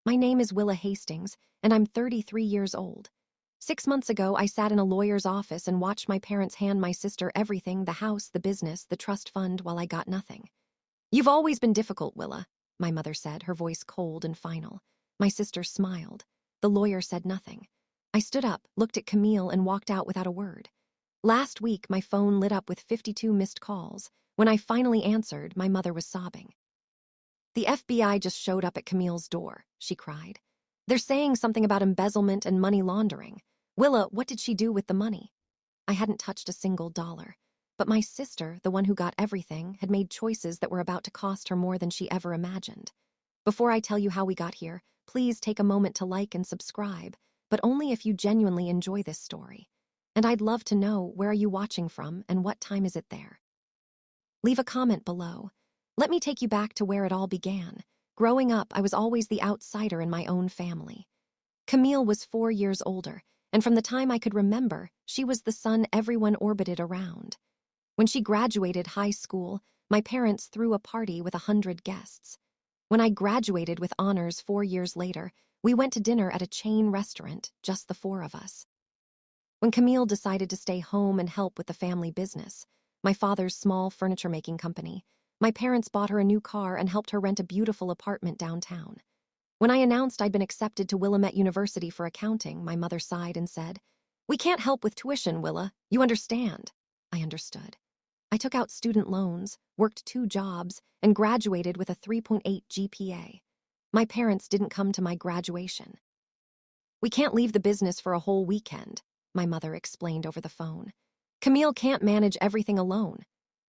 My name is Willa Hastings, and I'm 33 years old. 6 months ago, I sat in a lawyer's office and watched my parents hand my sister everything, the house, the business, the trust fund, while I got nothing. You've always been difficult, Willa, my mother said, her voice cold and final. My sister smiled. The lawyer said nothing. I stood up, looked at Camille, and walked out without a word. Last week, my phone lit up with 52 missed calls. When I finally answered, my mother was sobbing. The FBI just showed up at Camille's door, she cried. They're saying something about embezzlement and money laundering. Willa, what did she do with the money? I hadn't touched a single dollar. But my sister, the one who got everything, had made choices that were about to cost her more than she ever imagined. Before I tell you how we got here, please take a moment to like and subscribe, but only if you genuinely enjoy this story. And I'd love to know, where are you watching from and what time is it there? Leave a comment below. Let me take you back to where it all began. Growing up, I was always the outsider in my own family. Camille was 4 years older, and from the time I could remember, she was the sun everyone orbited around. When she graduated high school, my parents threw a party with 100 guests. When I graduated with honors 4 years later, we went to dinner at a chain restaurant, just the four of us. When Camille decided to stay home and help with the family business, my father's small furniture-making company, my parents bought her a new car and helped her rent a beautiful apartment downtown. When I announced I'd been accepted to Willamette University for accounting, my mother sighed and said, "We can't help with tuition, Willa. You understand." I understood. I took out student loans, worked 2 jobs, and graduated with a 3.8 GPA. My parents didn't come to my graduation. "We can't leave the business for a whole weekend," my mother explained over the phone. "Camille can't manage everything alone."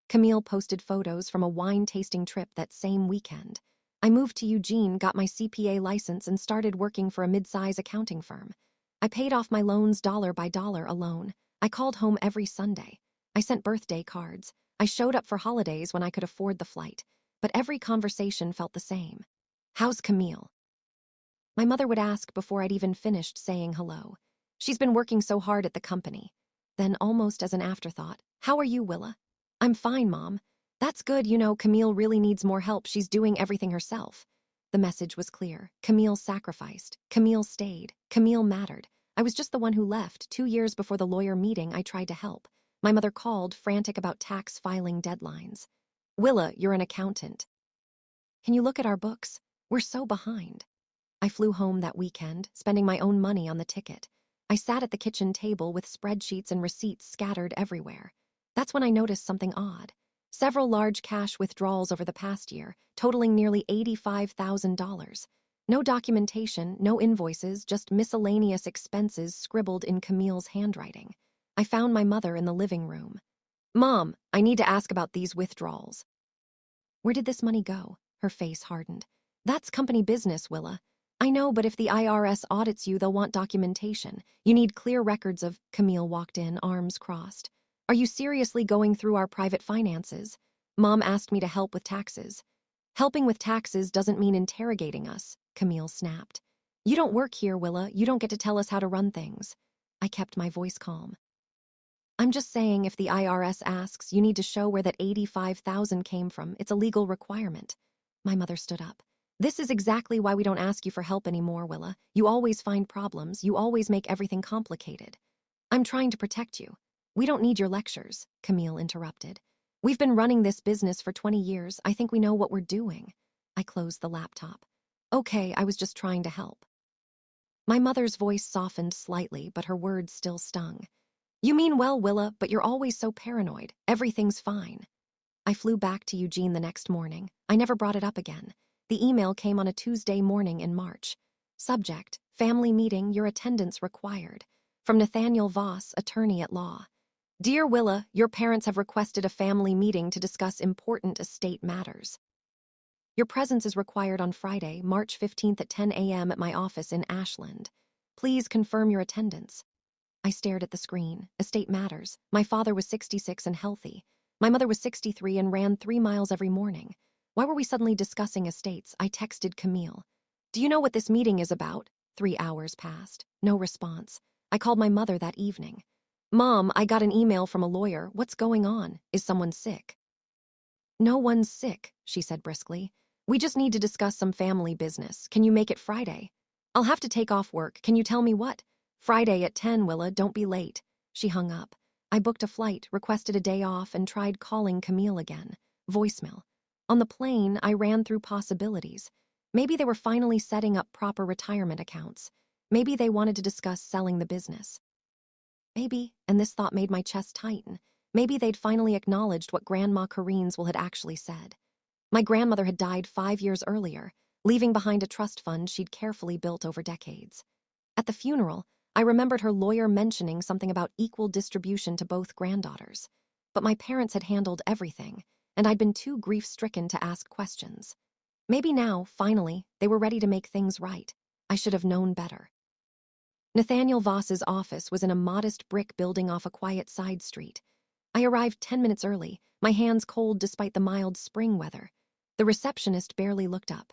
Camille posted photos from a wine-tasting trip that same weekend. I moved to Eugene, got my CPA license, and started working for a mid-size accounting firm. I paid off my loans dollar by dollar alone. I called home every Sunday. I sent birthday cards. I showed up for holidays when I could afford the flight. But every conversation felt the same. "How's Camille?" My mother would ask before I'd even finished saying hello. "She's been working so hard at the company." Then, almost as an afterthought, "How are you, Willa?" "I'm fine, Mom." "That's good, Camille really needs more help. She's doing everything herself." The message was clear. Camille sacrificed. Camille stayed. Camille mattered. I was just the one who left. 2 years before the lawyer meeting, I tried to help. My mother called, frantic about tax filing deadlines. "Willa, you're an accountant. Can you look at our books? We're so behind." I flew home that weekend, spending my own money on the ticket. I sat at the kitchen table with spreadsheets and receipts scattered everywhere. That's when I noticed something odd. Several large cash withdrawals over the past year, totaling nearly $85,000. No documentation, no invoices, just miscellaneous expenses scribbled in Camille's handwriting. I found my mother in the living room. "Mom, I need to ask about these withdrawals." "Where did this money go?" Her face hardened. "That's company business, Willa." "I know, but if the IRS audits you, they'll want documentation. You need clear records of—" Camille walked in, arms crossed. "Are you seriously going through our private finances?" "Mom asked me to help with taxes." "Helping with taxes doesn't mean interrogating us," Camille snapped. "You don't work here, Willa. You don't get to tell us how to run things." I kept my voice calm. "I'm just saying, if the IRS asks, you need to show where that 85,000 came from. It's a legal requirement." My mother stood up. "This is exactly why we don't ask you for help anymore, Willa. You always find problems. You always make everything complicated." "I'm trying to protect you." "We don't need your lectures," Camille interrupted. "We've been running this business for 20 years. I think we know what we're doing." I closed the laptop. "Okay, I was just trying to help." My mother's voice softened slightly, but her words still stung. "You mean well, Willa, but you're always so paranoid. Everything's fine." I flew back to Eugene the next morning. I never brought it up again. The email came on a Tuesday morning in March. Subject: family meeting, your attendance required. From Nathaniel Voss, attorney at law. "Dear Willa, your parents have requested a family meeting to discuss important estate matters. Your presence is required on Friday, March 15th at 10 a.m. at my office in Ashland. Please confirm your attendance." I stared at the screen. Estate matters. My father was 66 and healthy. My mother was 63 and ran 3 miles every morning. Why were we suddenly discussing estates? I texted Camille. "Do you know what this meeting is about?" 3 hours passed. No response. I called my mother that evening. "Mom, I got an email from a lawyer. What's going on? Is someone sick?" "No one's sick," she said briskly. We just need to discuss some family business. Can you make it Friday? I'll have to take off work. Can you tell me what? Friday at 10, Willa, don't be late. She hung up. I booked a flight, requested a day off, and tried calling Camille again. Voicemail. On the plane, I ran through possibilities. Maybe they were finally setting up proper retirement accounts. Maybe they wanted to discuss selling the business. Maybe, and this thought made my chest tighten, maybe they'd finally acknowledged what Grandma Corinnesville had actually said. My grandmother had died 5 years earlier, leaving behind a trust fund she'd carefully built over decades. At the funeral, I remembered her lawyer mentioning something about equal distribution to both granddaughters. But my parents had handled everything, and I'd been too grief-stricken to ask questions. Maybe now, finally, they were ready to make things right. I should have known better. Nathaniel Voss's office was in a modest brick building off a quiet side street. I arrived 10 minutes early, my hands cold despite the mild spring weather. The receptionist barely looked up.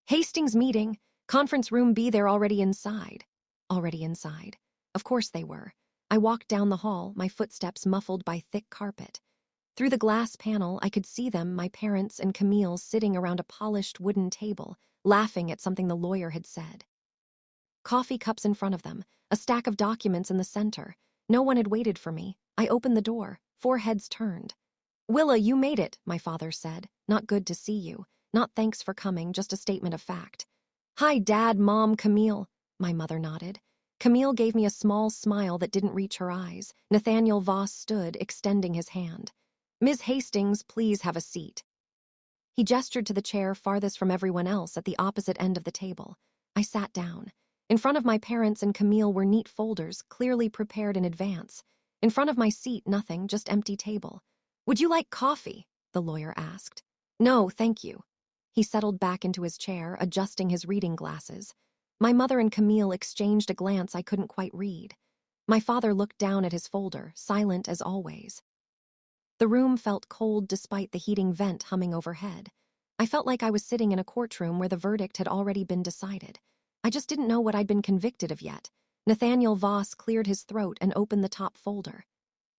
Hastings meeting, conference room B, they're already inside. Already inside. Of course they were. I walked down the hall, my footsteps muffled by thick carpet. Through the glass panel, I could see them, my parents and Camille, sitting around a polished wooden table, laughing at something the lawyer had said. Coffee cups in front of them, a stack of documents in the center. No one had waited for me. I opened the door. 4 heads turned. Willa, you made it, my father said. Not good to see you. Not thanks for coming, just a statement of fact. Hi, Dad, Mom, Camille. My mother nodded. Camille gave me a small smile that didn't reach her eyes. Nathaniel Voss stood, extending his hand. Ms. Hastings, please have a seat. He gestured to the chair farthest from everyone else at the opposite end of the table. I sat down. In front of my parents and Camille were neat folders, clearly prepared in advance. In front of my seat, nothing, just empty table. Would you like coffee? The lawyer asked. No, thank you. He settled back into his chair, adjusting his reading glasses. My mother and Camille exchanged a glance I couldn't quite read. My father looked down at his folder, silent as always. The room felt cold despite the heating vent humming overhead. I felt like I was sitting in a courtroom where the verdict had already been decided. I just didn't know what I'd been convicted of yet. Nathaniel Voss cleared his throat and opened the top folder.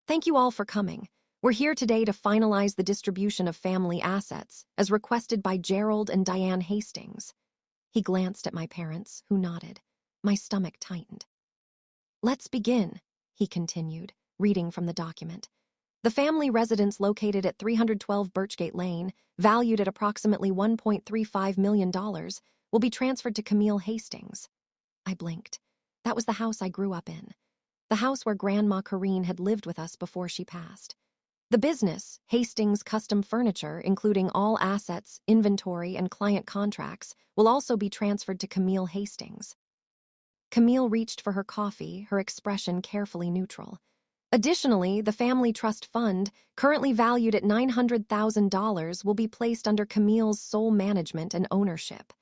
Thank you all for coming. We're here today to finalize the distribution of family assets, as requested by Gerald and Diane Hastings. He glanced at my parents, who nodded. My stomach tightened. Let's begin, he continued, reading from the document. The family residence located at 312 Birchgate Lane, valued at approximately $1.35 million, will be transferred to Camille Hastings. I blinked. That was the house I grew up in. The house where Grandma Corrine had lived with us before she passed. The business, Hastings Custom Furniture, including all assets, inventory, and client contracts, will also be transferred to Camille Hastings. Camille reached for her coffee, her expression carefully neutral. Additionally, the family trust fund, currently valued at $900,000, will be placed under Camille's sole management and ownership.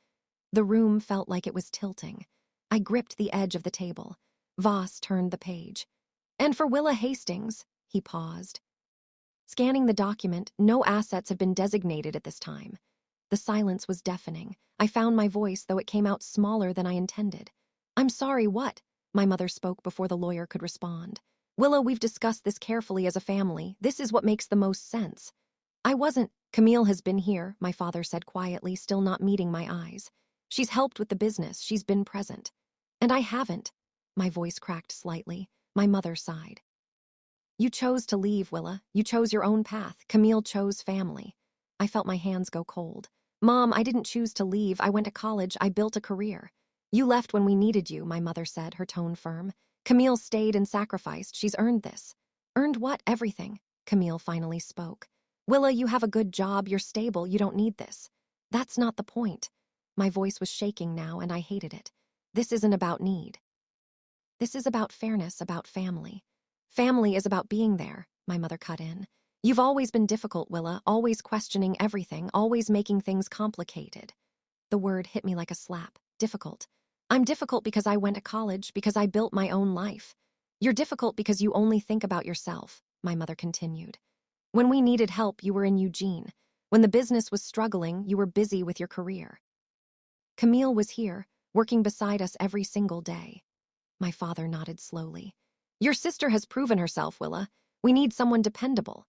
The room felt like it was tilting. I gripped the edge of the table. Voss turned the page. And for Willa Hastings, he paused. Scanning the document, no assets have been designated at this time. The silence was deafening. I found my voice, though it came out smaller than I intended. I'm sorry, what? My mother spoke before the lawyer could respond. Willa, we've discussed this carefully as a family. This is what makes the most sense. I wasn't. Camille has been here, my father said quietly, still not meeting my eyes. She's helped with the business. She's been present. And I haven't. My voice cracked slightly. My mother sighed. You chose to leave, Willa. You chose your own path. Camille chose family. I felt my hands go cold. Mom, I didn't choose to leave. I went to college. I built a career. You left when we needed you, my mother said, her tone firm. Camille stayed and sacrificed. She's earned this. Earned what? Everything. Camille finally spoke. Willa, you have a good job. You're stable. You don't need this. That's not the point. My voice was shaking now, and I hated it. This isn't about need. This is about fairness, about family. Family is about being there, my mother cut in. You've always been difficult, Willa, always questioning everything, always making things complicated. The word hit me like a slap. Difficult. I'm difficult because I went to college, because I built my own life. You're difficult because you only think about yourself, my mother continued. When we needed help, you were in Eugene. When the business was struggling, you were busy with your career. Camille was here, working beside us every single day. My father nodded slowly. Your sister has proven herself, Willa. We need someone dependable.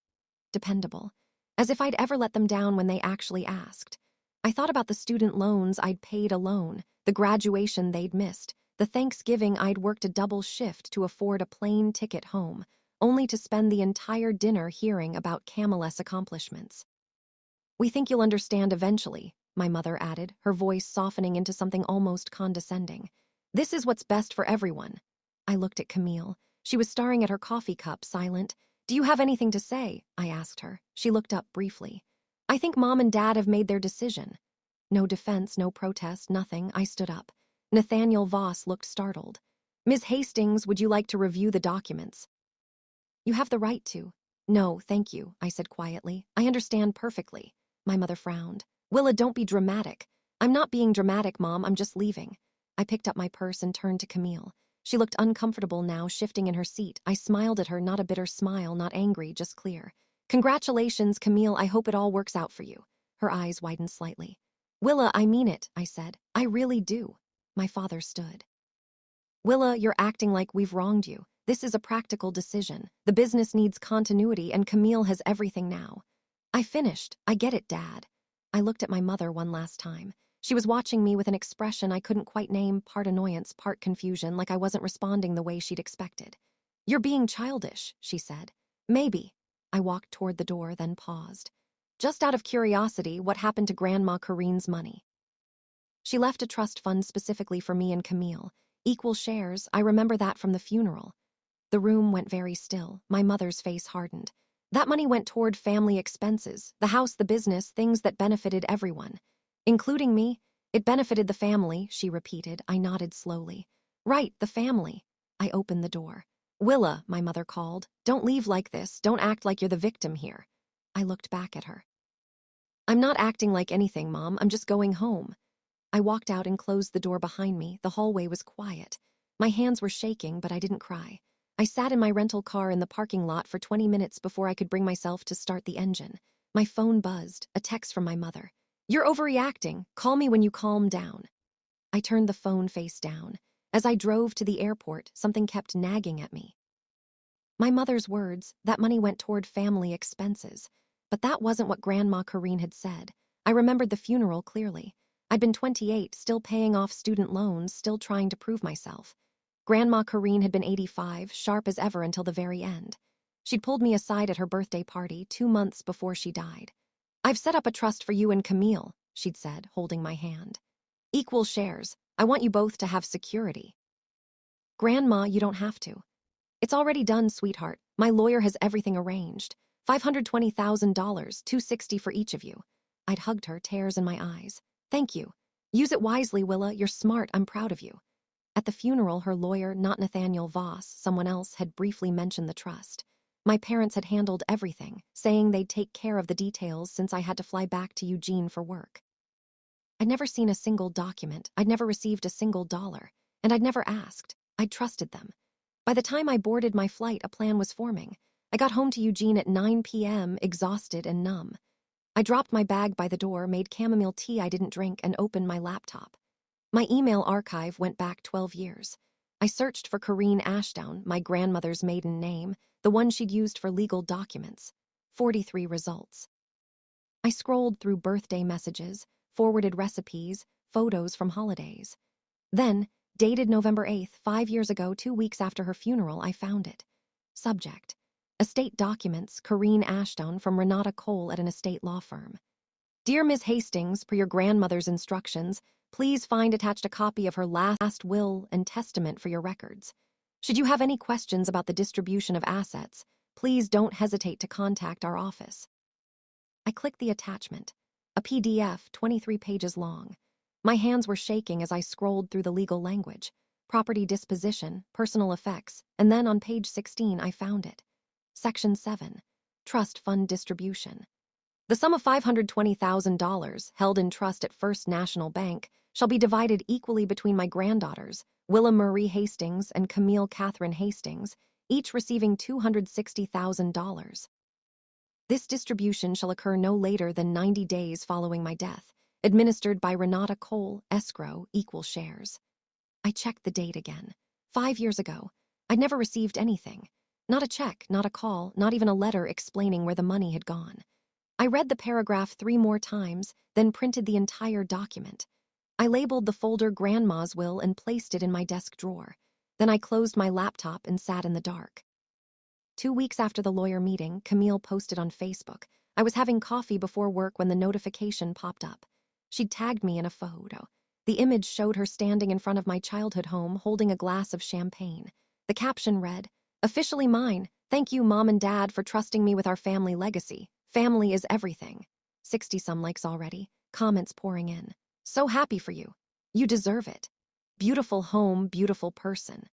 Dependable. As if I'd ever let them down when they actually asked. I thought about the student loans I'd paid alone, the graduation they'd missed, the Thanksgiving I'd worked a double shift to afford a plane ticket home, only to spend the entire dinner hearing about Camille's accomplishments. "We think you'll understand eventually," my mother added, her voice softening into something almost condescending. "This is what's best for everyone." I looked at Camille. She was staring at her coffee cup, silent. "Do you have anything to say?" I asked her. She looked up briefly. "I think Mom and Dad have made their decision." No defense, no protest, nothing. I stood up. Nathaniel Voss looked startled. "Ms. Hastings, would you like to review the documents?" "You have the right to." "No, thank you," I said quietly. "I understand perfectly." My mother frowned. "Willa, don't be dramatic." "I'm not being dramatic, Mom, I'm just leaving." I picked up my purse and turned to Camille. She looked uncomfortable now, shifting in her seat. I smiled at her, not a bitter smile, not angry, just clear. "Congratulations, Camille, I hope it all works out for you." Her eyes widened slightly. "Willa, I mean it," I said. "I really do." My father stood. "Willa, you're acting like we've wronged you. This is a practical decision. The business needs continuity, and Camille has everything now." I finished. "I get it, Dad." I looked at my mother one last time. She was watching me with an expression I couldn't quite name, part annoyance, part confusion, like I wasn't responding the way she'd expected. "You're being childish," she said. "Maybe." I walked toward the door, then paused. "Just out of curiosity, what happened to Grandma Corrine's money?" "She left a trust fund specifically for me and Camille. Equal shares, I remember that from the funeral." The room went very still. My mother's face hardened. "That money went toward family expenses, the house, the business, things that benefited everyone. Including me. It benefited the family," she repeated. I nodded slowly. "Right, the family." I opened the door. "Willa," my mother called, "don't leave like this. Don't act like you're the victim here." I looked back at her. "I'm not acting like anything, Mom. I'm just going home." I walked out and closed the door behind me. The hallway was quiet. My hands were shaking, but I didn't cry. I sat in my rental car in the parking lot for 20 minutes before I could bring myself to start the engine. My phone buzzed, a text from my mother. "You're overreacting. Call me when you calm down." I turned the phone face down. As I drove to the airport, something kept nagging at me. My mother's words, that money went toward family expenses. But that wasn't what Grandma Corrine had said. I remembered the funeral clearly. I'd been 28, still paying off student loans, still trying to prove myself. Grandma Corrine had been 85, sharp as ever until the very end. She'd pulled me aside at her birthday party 2 months before she died. "I've set up a trust for you and Camille," she'd said, holding my hand. "Equal shares. I want you both to have security." "Grandma, you don't have to." "It's already done, sweetheart. My lawyer has everything arranged. $520,000, $260 for each of you." I'd hugged her, tears in my eyes. "Thank you. Use it wisely, Willa. You're smart. I'm proud of you." At the funeral, her lawyer, not Nathaniel Voss, someone else, had briefly mentioned the trust. My parents had handled everything, saying they'd take care of the details since I had to fly back to Eugene for work. I'd never seen a single document. I'd never received a single dollar. And I'd never asked. I'd trusted them. By the time I boarded my flight, a plan was forming. I got home to Eugene at 9 p.m., exhausted and numb. I dropped my bag by the door, made chamomile tea I didn't drink, and opened my laptop. My email archive went back 12 years. I searched for Corrine Ashdown, my grandmother's maiden name, the one she'd used for legal documents. 43 results. I scrolled through birthday messages, forwarded recipes, photos from holidays. Then, dated November 8th, 5 years ago, 2 weeks after her funeral, I found it. Subject: Estate documents, Corrine Ashdown from Renata Cole at an estate law firm. "Dear Ms. Hastings, per your grandmother's instructions, please find attached a copy of her last will and testament for your records. Should you have any questions about the distribution of assets, please don't hesitate to contact our office." I clicked the attachment, a PDF 23 pages long. My hands were shaking as I scrolled through the legal language. Property disposition, personal effects, and then on page 16 I found it. Section 7, Trust Fund Distribution. "The sum of $520,000 held in trust at First National Bank shall be divided equally between my granddaughters, Willa Marie Hastings and Camille Catherine Hastings, each receiving $260,000. This distribution shall occur no later than 90 days following my death, administered by Renata Cole, escrow, equal shares." I checked the date again. 5 years ago. I'd never received anything. Not a check, not a call, not even a letter explaining where the money had gone. I read the paragraph 3 more times, then printed the entire document. I labeled the folder Grandma's will and placed it in my desk drawer. Then I closed my laptop and sat in the dark. 2 weeks after the lawyer meeting, Camille posted on Facebook. I was having coffee before work when the notification popped up. She'd tagged me in a photo. The image showed her standing in front of my childhood home holding a glass of champagne. The caption read, "Officially mine. Thank you, Mom and Dad, for trusting me with our family legacy. Family is everything." 60-some likes already, comments pouring in. "So happy for you. You deserve it. Beautiful home, beautiful person."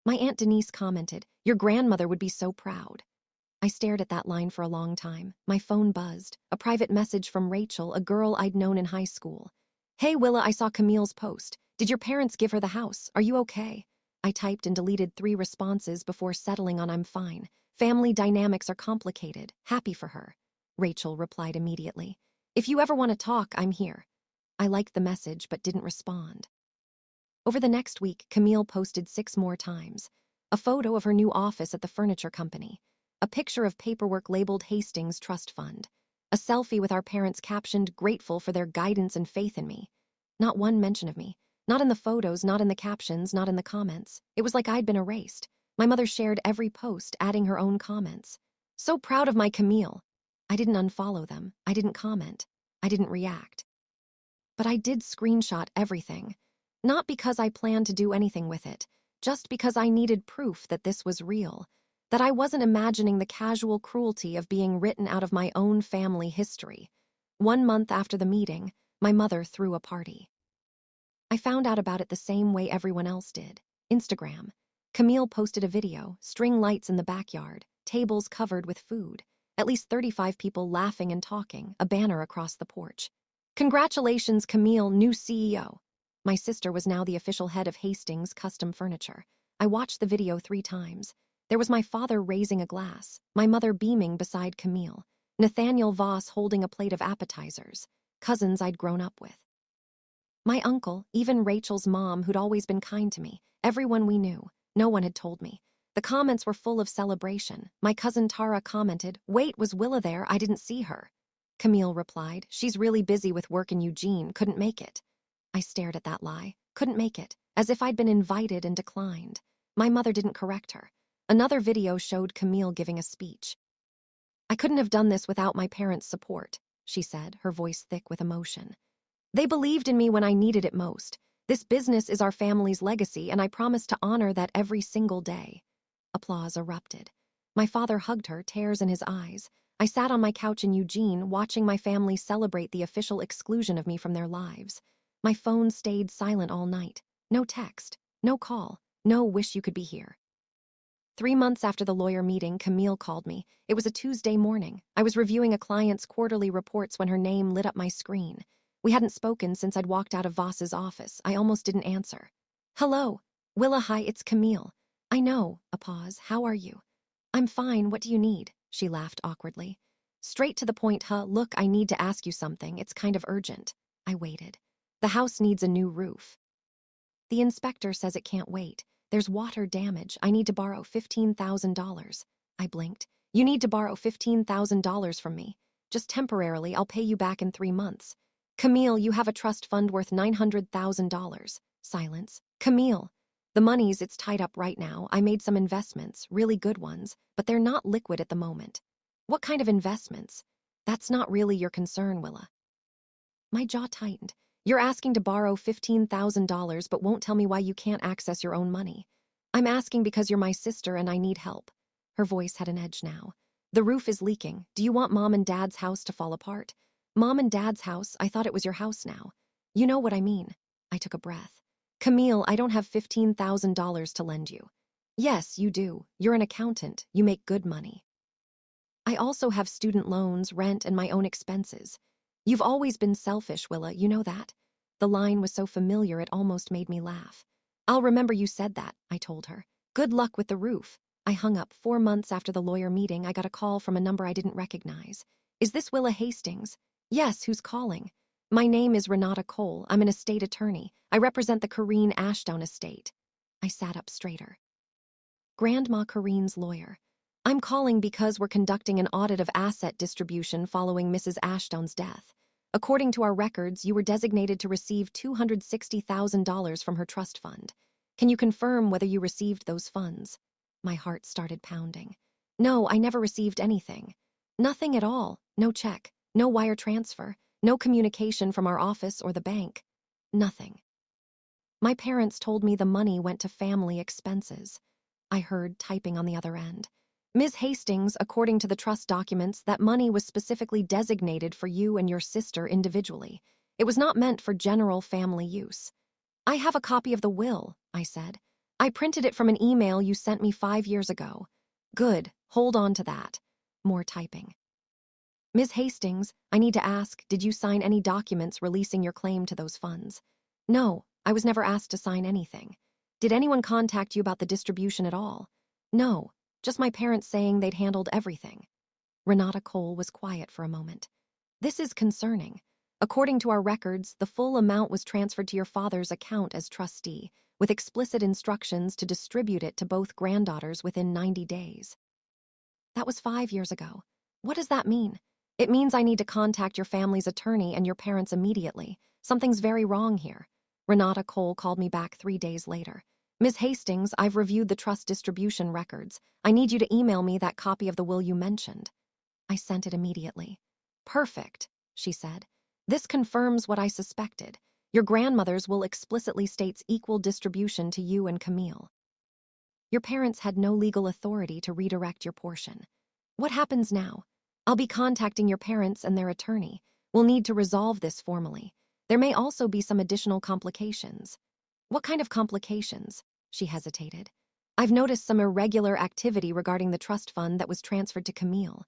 My Aunt Denise commented, "Your grandmother would be so proud." I stared at that line for a long time. My phone buzzed. A private message from Rachel, a girl I'd known in high school. "Hey, Willa, I saw Camille's post. Did your parents give her the house? Are you okay?" I typed and deleted 3 responses before settling on "I'm fine. Family dynamics are complicated. Happy for her." Rachel replied immediately, "If you ever want to talk, I'm here." I liked the message but didn't respond. Over the next week, Camille posted 6 more times. A photo of her new office at the furniture company. A picture of paperwork labeled Hastings Trust Fund. A selfie with our parents captioned, "Grateful for their guidance and faith in me." Not one mention of me. Not in the photos, not in the captions, not in the comments. It was like I'd been erased. My mother shared every post, adding her own comments. "So proud of my Camille." I didn't unfollow them. I didn't comment. I didn't react. But I did screenshot everything. Not because I planned to do anything with it, just because I needed proof that this was real, that I wasn't imagining the casual cruelty of being written out of my own family history. 1 month after the meeting, my mother threw a party. I found out about it the same way everyone else did. Instagram. Camille posted a video, string lights in the backyard, tables covered with food, at least 35 people laughing and talking, a banner across the porch. "Congratulations, Camille, new CEO." My sister was now the official head of Hastings Custom Furniture. I watched the video 3 times. There was my father raising a glass, my mother beaming beside Camille, Nathaniel Voss holding a plate of appetizers, cousins I'd grown up with. My uncle, even Rachel's mom, who'd always been kind to me, everyone we knew. No one had told me. The comments were full of celebration. My cousin Tara commented, "Wait, was Willa there? I didn't see her." Camille replied, "She's really busy with work in Eugene, couldn't make it." I stared at that lie. Couldn't make it, as if I'd been invited and declined. My mother didn't correct her. Another video showed Camille giving a speech. "I couldn't have done this without my parents' support," she said, her voice thick with emotion. "They believed in me when I needed it most. This business is our family's legacy, and I promise to honor that every single day." Applause erupted. My father hugged her, tears in his eyes. I sat on my couch in Eugene, watching my family celebrate the official exclusion of me from their lives. My phone stayed silent all night. No text, no call, no "wish you could be here." 3 months after the lawyer meeting, Camille called me. It was a Tuesday morning. I was reviewing a client's quarterly reports when her name lit up my screen. We hadn't spoken since I'd walked out of Voss's office. I almost didn't answer. "Hello. Willa, hi, it's Camille." "I know." A pause. "How are you?" "I'm fine. What do you need?" She laughed awkwardly. "Straight to the point, huh? Look, I need to ask you something. It's kind of urgent." I waited. "The house needs a new roof." "The inspector says it can't wait. There's water damage. I need to borrow $15,000. I blinked. "You need to borrow $15,000 from me. Just temporarily, I'll pay you back in 3 months. Camille, you have a trust fund worth $900,000. Silence. "Camille, the money's it's tied up right now. I made some investments, really good ones, but they're not liquid at the moment." "What kind of investments?" "That's not really your concern, Willa." My jaw tightened. "You're asking to borrow $15,000 but won't tell me why you can't access your own money." "I'm asking because you're my sister and I need help." Her voice had an edge now. "The roof is leaking. Do you want Mom and Dad's house to fall apart?" "Mom and Dad's house? I thought it was your house now." "You know what I mean." I took a breath. "Camille, I don't have $15,000 to lend you." "Yes, you do. You're an accountant. You make good money." "I also have student loans, rent, and my own expenses." "You've always been selfish, Willa, you know that?" The line was so familiar it almost made me laugh. "I'll remember you said that," I told her. "Good luck with the roof." I hung up. 4 months after the lawyer meeting, I got a call from a number I didn't recognize. "Is this Willa Hastings?" "Yes, who's calling?" "My name is Renata Cole. I'm an estate attorney. I represent the Corrine Ashdown estate." I sat up straighter. Grandma Corrine's lawyer. I'm calling because we're conducting an audit of asset distribution following Mrs. Ashdown's death. According to our records, you were designated to receive $260,000 from her trust fund. Can you confirm whether you received those funds? My heart started pounding. No, I never received anything. Nothing at all. No check, no wire transfer, no communication from our office or the bank. Nothing. My parents told me the money went to family expenses. I heard typing on the other end. Ms. Hastings, according to the trust documents, that money was specifically designated for you and your sister individually. It was not meant for general family use. I have a copy of the will, I said. I printed it from an email you sent me 5 years ago. Good, hold on to that. More typing. Ms. Hastings, I need to ask, did you sign any documents releasing your claim to those funds? No, I was never asked to sign anything. Did anyone contact you about the distribution at all? No, just my parents saying they'd handled everything. Renata Cole was quiet for a moment. This is concerning. According to our records, the full amount was transferred to your father's account as trustee, with explicit instructions to distribute it to both granddaughters within 90 days. That was 5 years ago. What does that mean? It means I need to contact your family's attorney and your parents immediately. Something's very wrong here. Renata Cole called me back 3 days later. Ms. Hastings, I've reviewed the trust distribution records. I need you to email me that copy of the will you mentioned. I sent it immediately. Perfect, she said. This confirms what I suspected. Your grandmother's will explicitly states equal distribution to you and Camille. Your parents had no legal authority to redirect your portion. What happens now? I'll be contacting your parents and their attorney. We'll need to resolve this formally. There may also be some additional complications. What kind of complications? She hesitated. I've noticed some irregular activity regarding the trust fund that was transferred to Camille.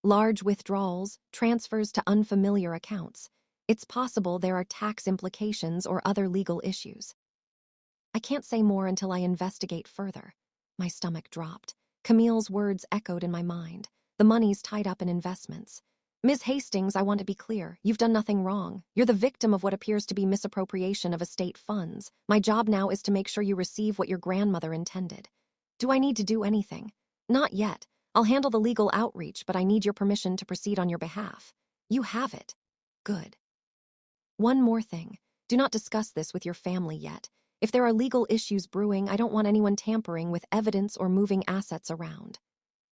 Large withdrawals, transfers to unfamiliar accounts. It's possible there are tax implications or other legal issues. I can't say more until I investigate further. My stomach dropped. Camille's words echoed in my mind. The money's tied up in investments. Ms. Hastings, I want to be clear. You've done nothing wrong. You're the victim of what appears to be misappropriation of estate funds. My job now is to make sure you receive what your grandmother intended. Do I need to do anything? Not yet. I'll handle the legal outreach, but I need your permission to proceed on your behalf. You have it. Good. One more thing. Do not discuss this with your family yet. If there are legal issues brewing, I don't want anyone tampering with evidence or moving assets around.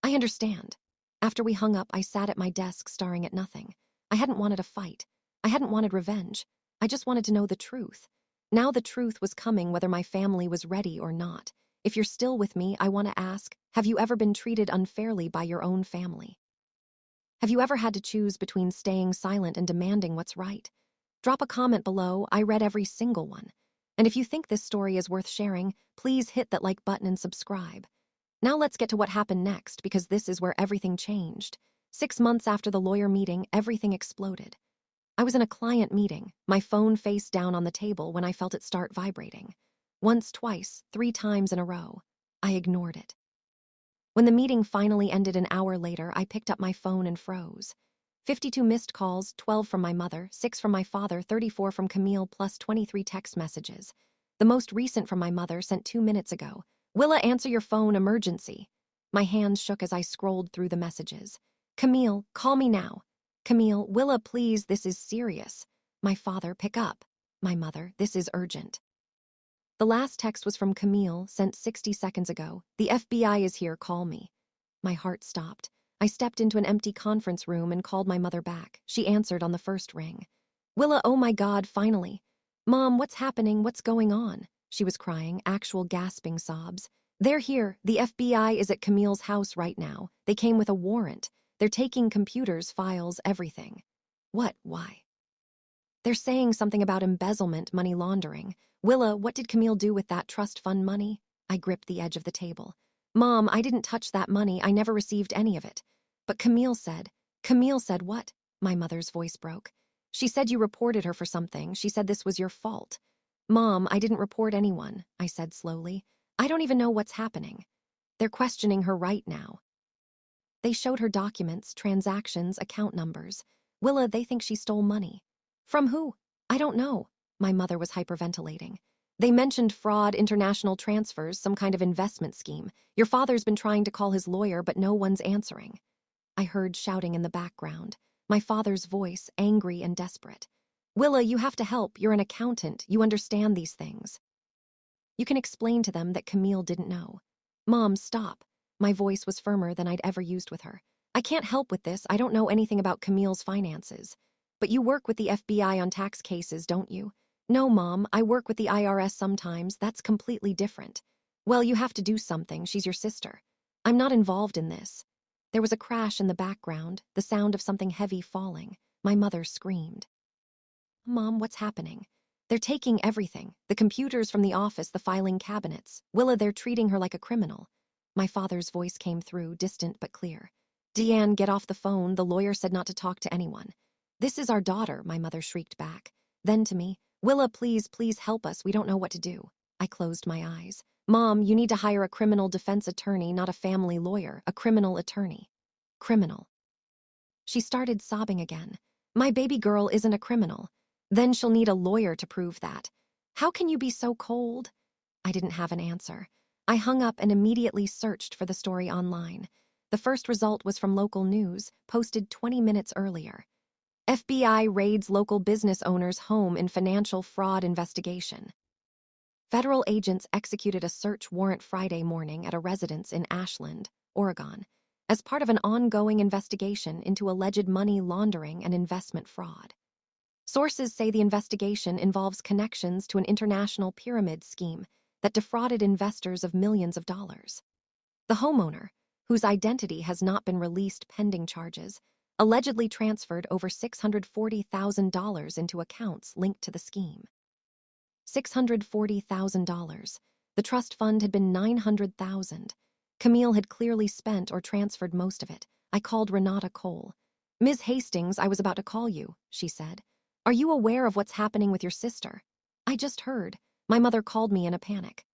I understand. After we hung up, I sat at my desk staring at nothing. I hadn't wanted a fight. I hadn't wanted revenge. I just wanted to know the truth. Now the truth was coming whether my family was ready or not. If you're still with me, I want to ask, have you ever been treated unfairly by your own family? Have you ever had to choose between staying silent and demanding what's right? Drop a comment below. I read every single one. And if you think this story is worth sharing, please hit that like button and subscribe. Now let's get to what happened next, because this is where everything changed. 6 months after the lawyer meeting, everything exploded. I was in a client meeting, my phone face down on the table when I felt it start vibrating. Once, twice, 3 times in a row. I ignored it. When the meeting finally ended an hour later, I picked up my phone and froze. 52 missed calls, 12 from my mother, 6 from my father, 34 from Camille, plus 23 text messages. The most recent from my mother, sent 2 minutes ago. Willa, answer your phone, emergency. My hands shook as I scrolled through the messages. Camille, call me now. Camille, Willa, please, this is serious. My father, pick up. My mother, this is urgent. The last text was from Camille, sent 60 seconds ago. The FBI is here, call me. My heart stopped. I stepped into an empty conference room and called my mother back. She answered on the first ring. Willa, oh my God, finally. Mom, what's happening? What's going on? She was crying, actual gasping sobs. They're here. The FBI is at Camille's house right now. They came with a warrant. They're taking computers, files, everything. What? Why? They're saying something about embezzlement, money laundering. Willa, what did Camille do with that trust fund money? I gripped the edge of the table. Mom, I didn't touch that money. I never received any of it. But Camille said what? My mother's voice broke. She said you reported her for something. She said this was your fault. Mom, I didn't report anyone, I said slowly. I don't even know what's happening. They're questioning her right now. They showed her documents, transactions, account numbers. Willa, they think she stole money. From who? I don't know. My mother was hyperventilating. They mentioned fraud, international transfers, some kind of investment scheme. Your father's been trying to call his lawyer, but no one's answering. I heard shouting in the background, my father's voice, angry and desperate. Willa, you have to help. You're an accountant. You understand these things. You can explain to them that Camille didn't know. Mom, stop. My voice was firmer than I'd ever used with her. I can't help with this. I don't know anything about Camille's finances. But you work with the FBI on tax cases, don't you? No, Mom, I work with the IRS sometimes. That's completely different. Well, you have to do something. She's your sister. I'm not involved in this. There was a crash in the background, the sound of something heavy falling. My mother screamed. Mom, what's happening? They're taking everything. The computers from the office, the filing cabinets. Willa, they're treating her like a criminal. My father's voice came through, distant but clear. Deanne, get off the phone. The lawyer said not to talk to anyone. This is our daughter, my mother shrieked back. Then to me, Willa, please, please help us. We don't know what to do. I closed my eyes. Mom, you need to hire a criminal defense attorney, not a family lawyer, a criminal attorney. Criminal. She started sobbing again. My baby girl isn't a criminal. Then she'll need a lawyer to prove that. How can you be so cold? I didn't have an answer. I hung up and immediately searched for the story online. The first result was from local news, posted 20 minutes earlier. FBI raids local business owner's home in financial fraud investigation. Federal agents executed a search warrant Friday morning at a residence in Ashland, Oregon, as part of an ongoing investigation into alleged money laundering and investment fraud. Sources say the investigation involves connections to an international pyramid scheme that defrauded investors of millions of dollars. The homeowner, whose identity has not been released pending charges, allegedly transferred over $640,000 into accounts linked to the scheme. $640,000. The trust fund had been $900,000. Camille had clearly spent or transferred most of it. I called Renata Cole. Ms. Hastings, I was about to call you, she said. Are you aware of what's happening with your sister? I just heard. My mother called me in a panic.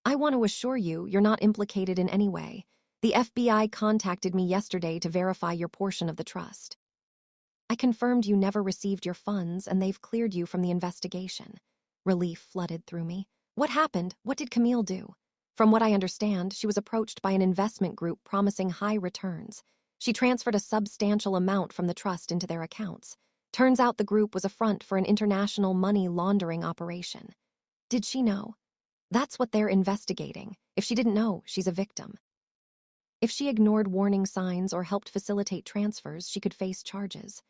I want to assure you, you're not implicated in any way. The FBI contacted me yesterday to verify your portion of the trust. I confirmed you never received your funds and they've cleared you from the investigation. Relief flooded through me. What happened? What did Camille do? From what I understand, she was approached by an investment group promising high returns. She transferred a substantial amount from the trust into their accounts. Turns out the group was a front for an international money laundering operation. Did she know? That's what they're investigating. If she didn't know, she's a victim. If she ignored warning signs or helped facilitate transfers, she could face charges.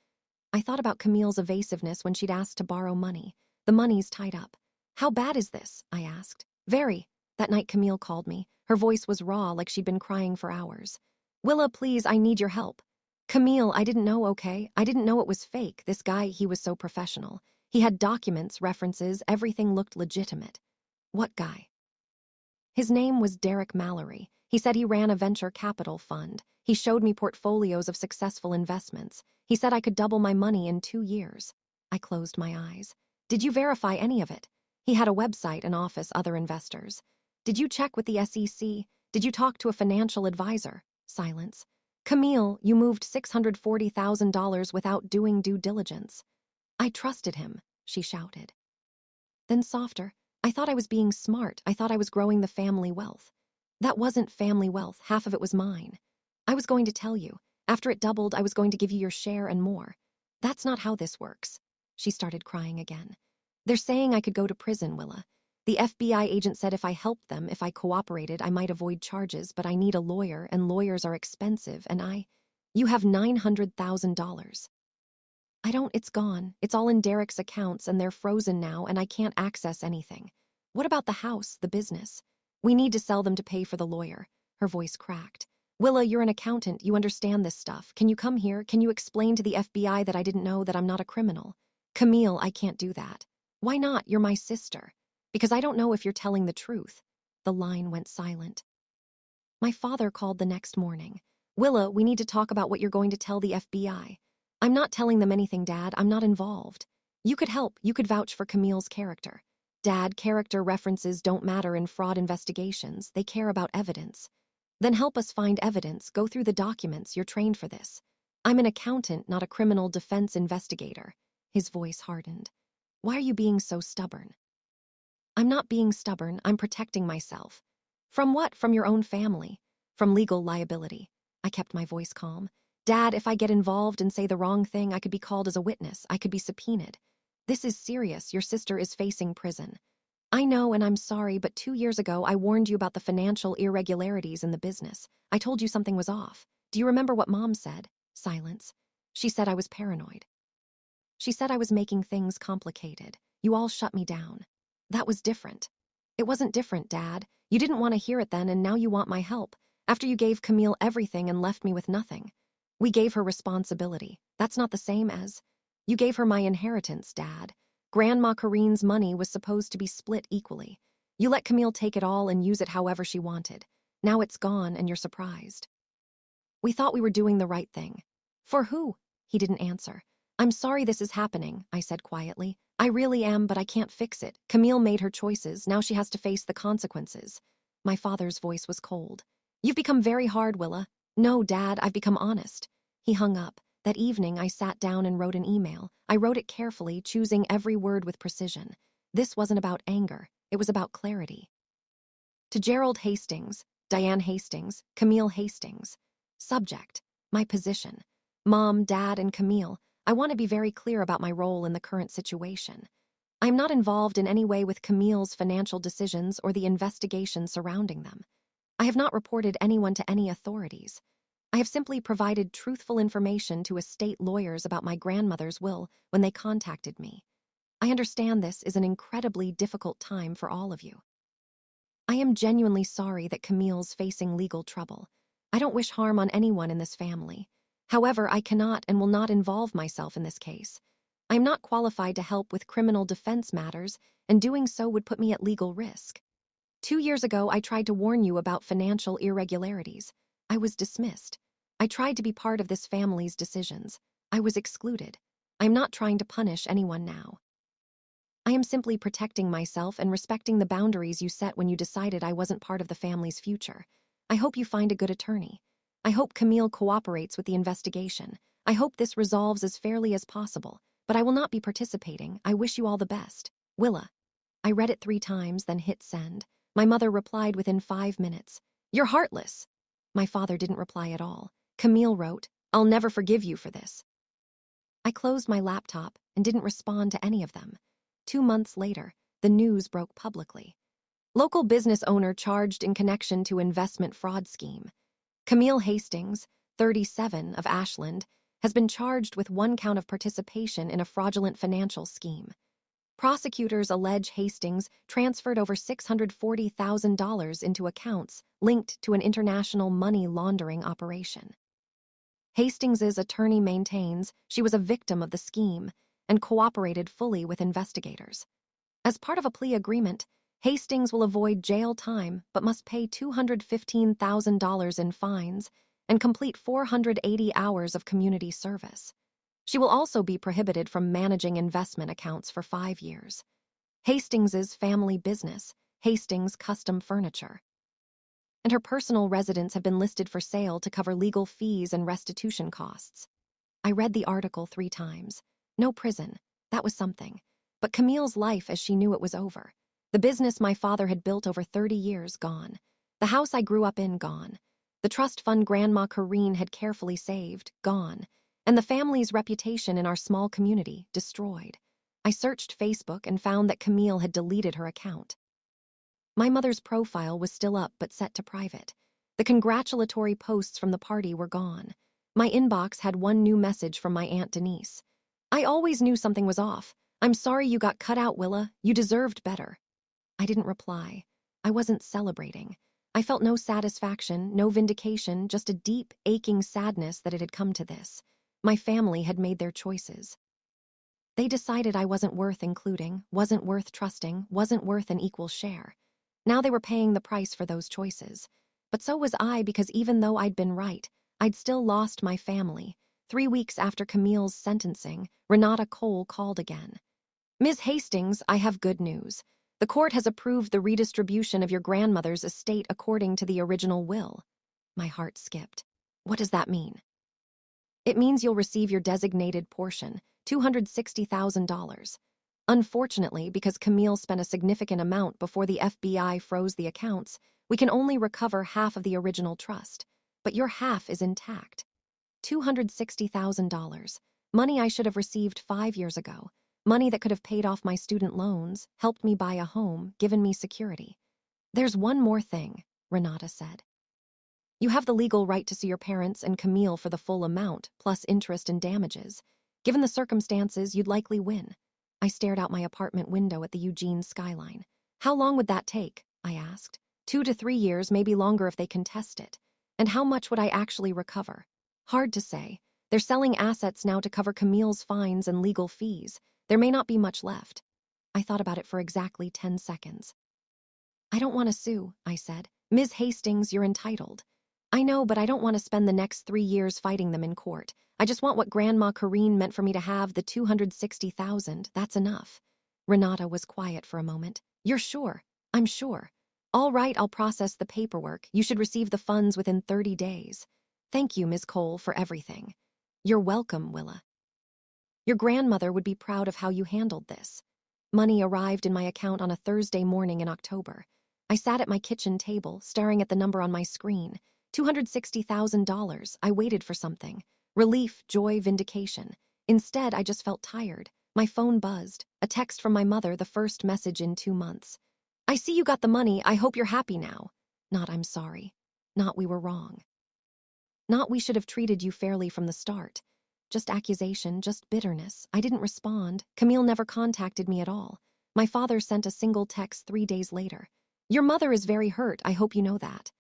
I thought about Camille's evasiveness when she'd asked to borrow money. The money's tied up. How bad is this? I asked. Very. That night Camille called me. Her voice was raw, like she'd been crying for hours. Willa, please, I need your help. Camille, I didn't know, okay? I didn't know it was fake. This guy, he was so professional. He had documents, references, everything looked legitimate. What guy? His name was Derek Mallory. He said he ran a venture capital fund. He showed me portfolios of successful investments. He said I could double my money in 2 years. I closed my eyes. Did you verify any of it? He had a website, an office, other investors. Did you check with the SEC? Did you talk to a financial advisor? Silence. Camille, you moved $640,000 without doing due diligence. I trusted him, she shouted. Then softer. I thought I was being smart. I thought I was growing the family wealth. That wasn't family wealth. Half of it was mine. I was going to tell you. After it doubled, I was going to give you your share and more. That's not how this works. She started crying again. They're saying I could go to prison, Willa. The FBI agent said if I helped them, if I cooperated, I might avoid charges, but I need a lawyer, and lawyers are expensive, and You have $900,000. I don't, it's gone. It's all in Derek's accounts, and they're frozen now, and I can't access anything. What about the house, the business? We need to sell them to pay for the lawyer. Her voice cracked. Willa, you're an accountant. You understand this stuff. Can you come here? Can you explain to the FBI that I didn't know, that I'm not a criminal? Camille, I can't do that. Why not? You're my sister. Because I don't know if you're telling the truth. The line went silent. My father called the next morning. Willa, we need to talk about what you're going to tell the FBI. I'm not telling them anything, Dad. I'm not involved. You could help. You could vouch for Camille's character. Dad, character references don't matter in fraud investigations. They care about evidence. Then help us find evidence. Go through the documents. You're trained for this. I'm an accountant, not a criminal defense investigator. His voice hardened. Why are you being so stubborn? I'm not being stubborn, I'm protecting myself. From what? From your own family. From legal liability. I kept my voice calm. Dad, if I get involved and say the wrong thing, I could be called as a witness. I could be subpoenaed. This is serious. Your sister is facing prison. I know, and I'm sorry, but 2 years ago, I warned you about the financial irregularities in the business. I told you something was off. Do you remember what Mom said? Silence. She said I was paranoid. She said I was making things complicated. You all shut me down. That was different. It wasn't different, Dad. You didn't want to hear it then, and now you want my help. After you gave Camille everything and left me with nothing. We gave her responsibility. That's not the same as... You gave her my inheritance, Dad. Grandma Kareen's money was supposed to be split equally. You let Camille take it all and use it however she wanted. Now it's gone and you're surprised. We thought we were doing the right thing. For who? He didn't answer. I'm sorry this is happening, I said quietly. I really am, but I can't fix it. Camille made her choices. Now she has to face the consequences. My father's voice was cold. You've become very hard, Willa. No, Dad, I've become honest. He hung up. That evening, I sat down and wrote an email. I wrote it carefully, choosing every word with precision. This wasn't about anger. It was about clarity. To Gerald Hastings, Diane Hastings, Camille Hastings. Subject: my position. Mom, Dad, and Camille, I want to be very clear about my role in the current situation. I am not involved in any way with Camille's financial decisions or the investigation surrounding them. I have not reported anyone to any authorities. I have simply provided truthful information to estate lawyers about my grandmother's will when they contacted me. I understand this is an incredibly difficult time for all of you. I am genuinely sorry that Camille's facing legal trouble. I don't wish harm on anyone in this family. However, I cannot and will not involve myself in this case. I am not qualified to help with criminal defense matters, and doing so would put me at legal risk. 2 years ago, I tried to warn you about financial irregularities. I was dismissed. I tried to be part of this family's decisions. I was excluded. I am not trying to punish anyone now. I am simply protecting myself and respecting the boundaries you set when you decided I wasn't part of the family's future. I hope you find a good attorney. I hope Camille cooperates with the investigation. I hope this resolves as fairly as possible, but I will not be participating. I wish you all the best. Willa. I read it 3 times, then hit send. My mother replied within 5 minutes. You're heartless. My father didn't reply at all. Camille wrote, I'll never forgive you for this. I closed my laptop and didn't respond to any of them. 2 months later, the news broke publicly. Local business owner charged in connection to investment fraud scheme. Camille Hastings, 37, of Ashland, has been charged with 1 count of participation in a fraudulent financial scheme. Prosecutors allege Hastings transferred over $640,000 into accounts linked to an international money laundering operation. Hastings's attorney maintains she was a victim of the scheme and cooperated fully with investigators. As part of a plea agreement, Hastings will avoid jail time but must pay $215,000 in fines and complete 480 hours of community service. She will also be prohibited from managing investment accounts for 5 years. Hastings's family business, Hastings Custom Furniture, and her personal residence have been listed for sale to cover legal fees and restitution costs. I read the article 3 times. No prison. That was something. But Camille's life as she knew it was over. The business my father had built over 30 years, gone. The house I grew up in, gone. The trust fund Grandma Kareen had carefully saved, gone. And the family's reputation in our small community, destroyed. I searched Facebook and found that Camille had deleted her account. My mother's profile was still up but set to private. The congratulatory posts from the party were gone. My inbox had 1 new message from my Aunt Denise. I always knew something was off. I'm sorry you got cut out, Willa. You deserved better. I didn't reply. I wasn't celebrating. I felt no satisfaction, no vindication, just a deep, aching sadness that it had come to this. My family had made their choices. They decided I wasn't worth including, wasn't worth trusting, wasn't worth an equal share. Now they were paying the price for those choices. But so was I, because even though I'd been right, I'd still lost my family. 3 weeks after Camille's sentencing, Renata Cole called again. Ms. Hastings, I have good news. The court has approved the redistribution of your grandmother's estate according to the original will. My heart skipped. What does that mean? It means you'll receive your designated portion, $260,000. Unfortunately, because Camille spent a significant amount before the FBI froze the accounts, we can only recover half of the original trust. But your half is intact. $260,000. Money I should have received 5 years ago. Money that could have paid off my student loans, helped me buy a home, given me security. There's one more thing, Renata said. You have the legal right to sue your parents and Camille for the full amount, plus interest and damages. Given the circumstances, you'd likely win. I stared out my apartment window at the Eugene skyline. How long would that take? I asked. 2 to 3 years, maybe longer if they contest it. And how much would I actually recover? Hard to say. They're selling assets now to cover Camille's fines and legal fees. There may not be much left. I thought about it for exactly 10 seconds. I don't want to sue, I said. Ms. Hastings, you're entitled. I know, but I don't want to spend the next 3 years fighting them in court. I just want what Grandma Corrine meant for me to have, the $260,000. That's enough. Renata was quiet for a moment. You're sure? I'm sure. All right, I'll process the paperwork. You should receive the funds within 30 days. Thank you, Ms. Cole, for everything. You're welcome, Willa. Your grandmother would be proud of how you handled this. Money arrived in my account on a Thursday morning in October. I sat at my kitchen table, staring at the number on my screen. $260,000. I waited for something. Relief, joy, vindication. Instead, I just felt tired. My phone buzzed. A text from my mother, the first message in 2 months. I see you got the money. I hope you're happy now. Not I'm sorry. Not we were wrong. Not we should have treated you fairly from the start. Just accusation, just bitterness. I didn't respond. Camille never contacted me at all. My father sent a single text 3 days later. Your mother is very hurt. I hope you know that.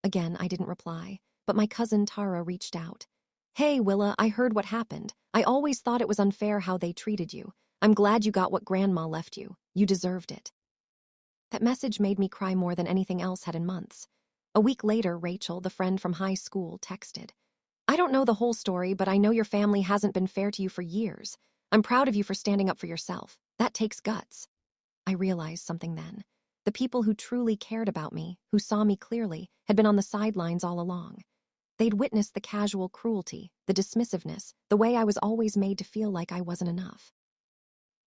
Again, I didn't reply, but my cousin Tara reached out. Hey, Willa, I heard what happened. I always thought it was unfair how they treated you. I'm glad you got what Grandma left you. You deserved it. That message made me cry more than anything else had in months. A week later, Rachel, the friend from high school, texted. I don't know the whole story, but I know your family hasn't been fair to you for years. I'm proud of you for standing up for yourself. That takes guts. I realized something then. The people who truly cared about me, who saw me clearly, had been on the sidelines all along. They'd witnessed the casual cruelty, the dismissiveness, the way I was always made to feel like I wasn't enough.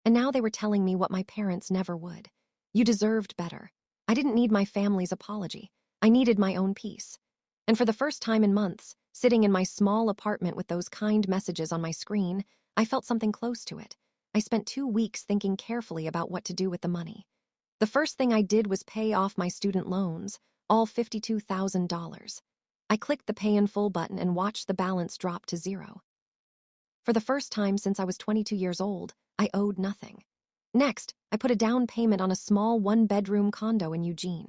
And now they were telling me what my parents never would. You deserved better. I didn't need my family's apology. I needed my own peace. And for the first time in months, sitting in my small apartment with those kind messages on my screen, I felt something close to it. I spent 2 weeks thinking carefully about what to do with the money. The first thing I did was pay off my student loans, all $52,000. I clicked the Pay in Full button and watched the balance drop to 0. For the first time since I was 22 years old, I owed nothing. Next, I put a down payment on a small 1-bedroom condo in Eugene.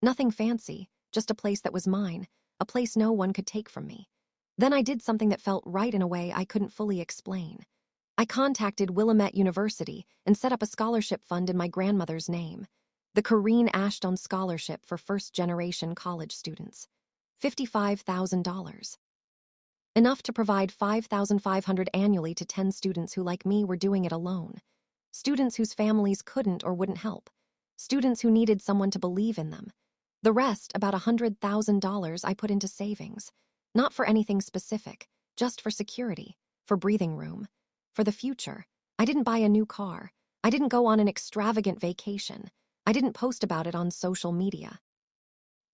Nothing fancy, just a place that was mine, a place no one could take from me. Then I did something that felt right in a way I couldn't fully explain. I contacted Willamette University and set up a scholarship fund in my grandmother's name, the Corrine Ashton Scholarship for first-generation college students. $55,000. Enough to provide $5,500 annually to 10 students who, like me, were doing it alone. Students whose families couldn't or wouldn't help. Students who needed someone to believe in them. The rest, about $100,000, I put into savings. Not for anything specific, just for security, for breathing room. For the future. I didn't buy a new car. I didn't go on an extravagant vacation. I didn't post about it on social media.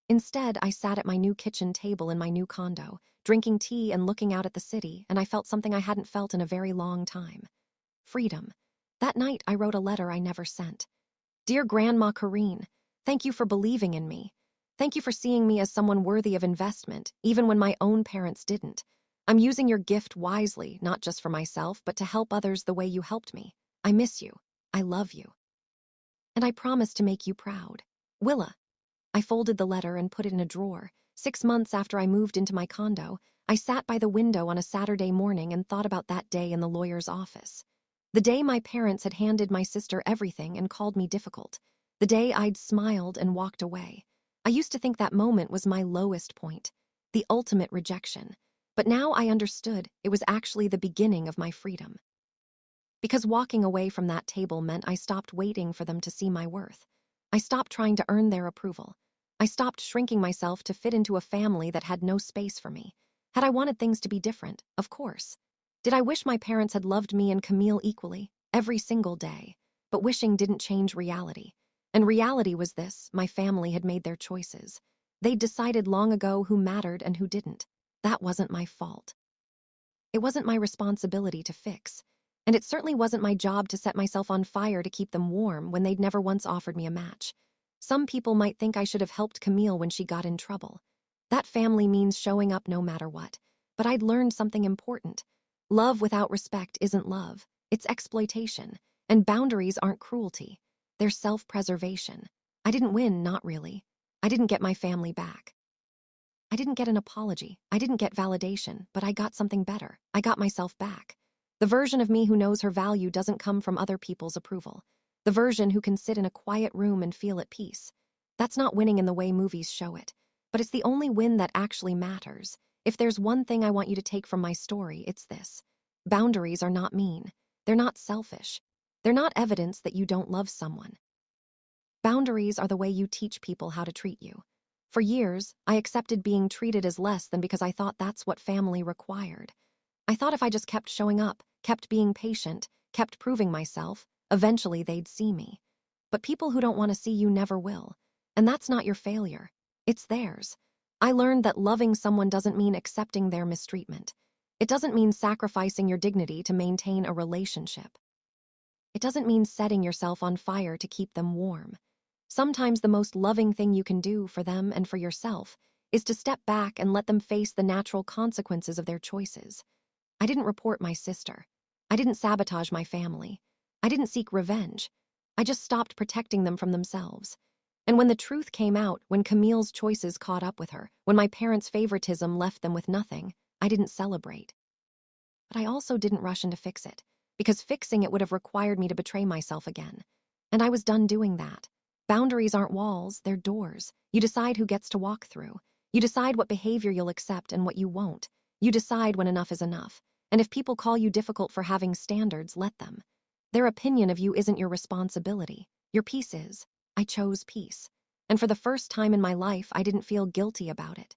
Instead, I sat at my new kitchen table in my new condo, drinking tea and looking out at the city, and I felt something I hadn't felt in a very long time. Freedom. That night, I wrote a letter I never sent. Dear Grandma Corrine, thank you for believing in me. Thank you for seeing me as someone worthy of investment, even when my own parents didn't. I'm using your gift wisely, not just for myself, but to help others the way you helped me. I miss you. I love you. And I promise to make you proud. Willa. I folded the letter and put it in a drawer. 6 months after I moved into my condo, I sat by the window on a Saturday morning and thought about that day in the lawyer's office. The day my parents had handed my sister everything and called me difficult. The day I'd smiled and walked away. I used to think that moment was my lowest point, the ultimate rejection. But now I understood it was actually the beginning of my freedom. Because walking away from that table meant I stopped waiting for them to see my worth. I stopped trying to earn their approval. I stopped shrinking myself to fit into a family that had no space for me. Had I wanted things to be different? Of course. Did I wish my parents had loved me and Camille equally, every single day? but wishing didn't change reality. And reality was this: my family had made their choices. They'd decided long ago who mattered and who didn't. That wasn't my fault. It wasn't my responsibility to fix. And it certainly wasn't my job to set myself on fire to keep them warm when they'd never once offered me a match. Some people might think I should have helped Camille when she got in trouble. That family means showing up no matter what. But I'd learned something important. Love without respect isn't love. It's exploitation. And boundaries aren't cruelty. They're self-preservation. I didn't win, not really. I didn't get my family back. I didn't get an apology. I didn't get validation, but I got something better. I got myself back. The version of me who knows her value doesn't come from other people's approval. The version who can sit in a quiet room and feel at peace. That's not winning in the way movies show it. But it's the only win that actually matters. If there's one thing I want you to take from my story, it's this. Boundaries are not mean. They're not selfish. They're not evidence that you don't love someone. Boundaries are the way you teach people how to treat you. For years, I accepted being treated as less than because I thought that's what family required. I thought if I just kept showing up, kept being patient, kept proving myself, eventually they'd see me. But people who don't want to see you never will. And that's not your failure. It's theirs. I learned that loving someone doesn't mean accepting their mistreatment. It doesn't mean sacrificing your dignity to maintain a relationship. It doesn't mean setting yourself on fire to keep them warm. Sometimes the most loving thing you can do for them and for yourself is to step back and let them face the natural consequences of their choices. I didn't report my sister. I didn't sabotage my family. I didn't seek revenge. I just stopped protecting them from themselves. And when the truth came out, when Camille's choices caught up with her, when my parents' favoritism left them with nothing, I didn't celebrate. But I also didn't rush in to fix it, because fixing it would have required me to betray myself again. And I was done doing that. Boundaries aren't walls, they're doors. You decide who gets to walk through. You decide what behavior you'll accept and what you won't. You decide when enough is enough. And if people call you difficult for having standards, let them. Their opinion of you isn't your responsibility. Your peace is. I chose peace. And for the first time in my life, I didn't feel guilty about it.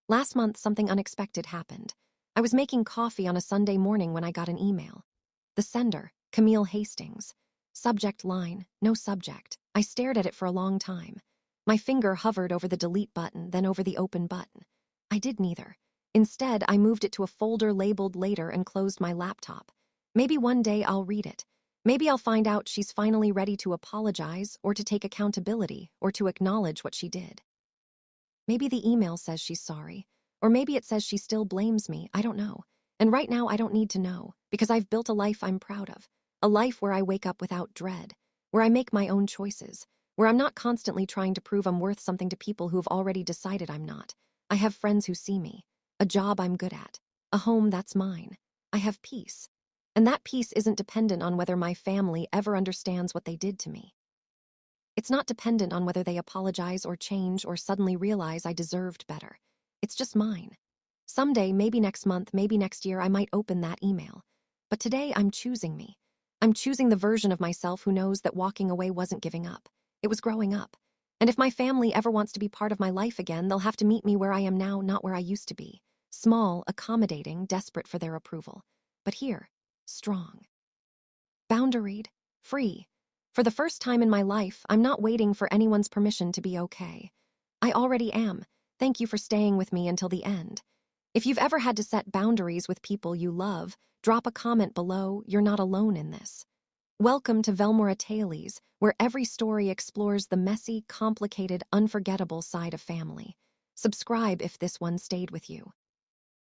Last month, something unexpected happened. I was making coffee on a Sunday morning when I got an email. The sender, Camille Hastings. Subject line, no subject. I stared at it for a long time. My finger hovered over the delete button, then over the open button. I did neither. Instead, I moved it to a folder labeled later and closed my laptop. Maybe one day I'll read it. Maybe I'll find out she's finally ready to apologize or to take accountability or to acknowledge what she did. Maybe the email says she's sorry, or maybe it says she still blames me, I don't know. And right now I don't need to know, because I've built a life I'm proud of. A life where I wake up without dread, where I make my own choices, where I'm not constantly trying to prove I'm worth something to people who've already decided I'm not. I have friends who see me, a job I'm good at, a home that's mine. I have peace. And that peace isn't dependent on whether my family ever understands what they did to me. It's not dependent on whether they apologize or change or suddenly realize I deserved better. It's just mine. Someday, maybe next month, maybe next year, I might open that email. But today, I'm choosing me. I'm choosing the version of myself who knows that walking away wasn't giving up. It was growing up. And if my family ever wants to be part of my life again, they'll have to meet me where I am now, not where I used to be. Small, accommodating, desperate for their approval. But here, strong. Boundaried, free. For the first time in my life, I'm not waiting for anyone's permission to be okay. I already am. Thank you for staying with me until the end. If you've ever had to set boundaries with people you love, drop a comment below. You're not alone in this. Welcome to Velmora Tales, where every story explores the messy, complicated, unforgettable side of family. Subscribe if this one stayed with you.